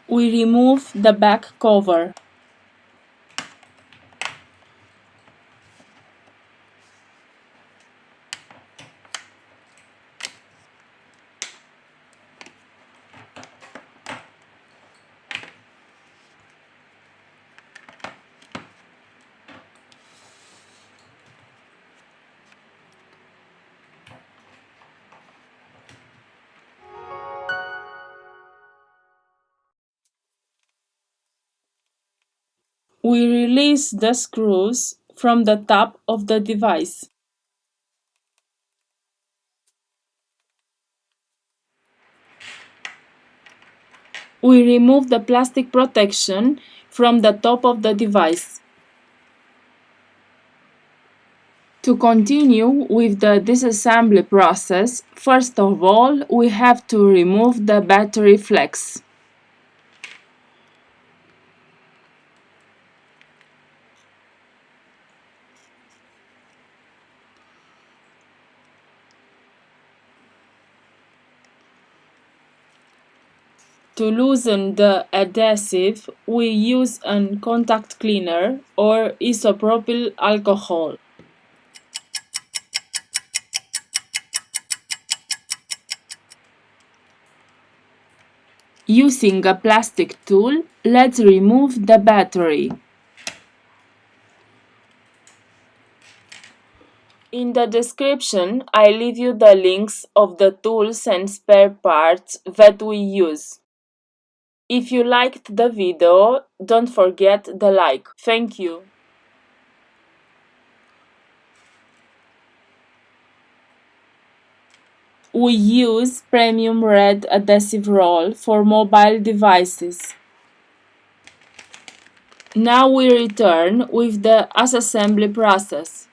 We remove the back cover. We release the screws from the top of the device. We remove the plastic protection from the top of the device. To continue with the disassembly process, first of all, we have to remove the battery flex. To loosen the adhesive, we use a contact cleaner or isopropyl alcohol. Using a plastic tool, let's remove the battery. In the description, I leave you the links of the tools and spare parts that we use. If you liked the video, don't forget the like. Thank you. We use premium red adhesive roll for mobile devices. Now we return with the assembly process.